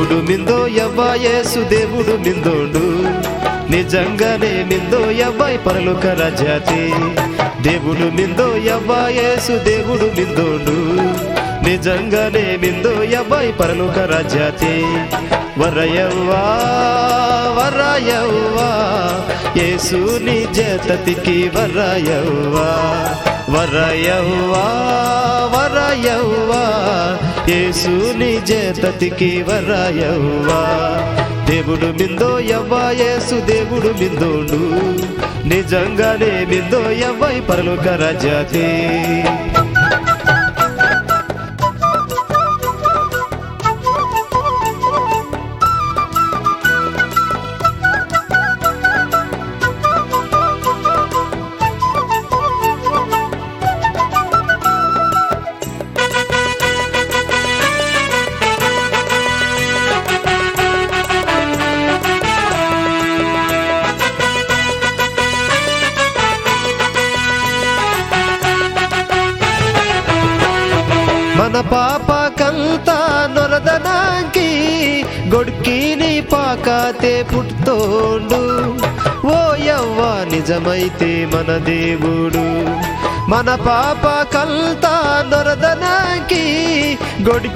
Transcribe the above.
దేవుడు మిందో యవ్వ యేసు దేవుడు మిందోడు నిజంగానే మిందో యవ్వ పరలోక రాజ్యాతి దేవుడు మిందో యవ్వ యేసు దేవుడు మిందోడు నిజంగానే మిందో యవ్వ పరలోక రాజ్యాతి వరయవ్వా వరయవ్వా యేసు నిజ తతికి వరయవ్వా వరయవ్వా వరయవ్వా యేసు నిజ తతికి వరయవ్వా దేవుడు మిందో యవ్వ యేసు దేవుడు మిందోడు నిజంగానే మిందో యవ్వ పరలోక రాజ్యాతి మన పాపకంతా నొరదనాకి గొడ్కిని పాకాతే పుట్టోండు ఓ యవ్వ నిజమైతే మన దేవుడు మన పాపకంతా నొరదనాకి గొడ్కి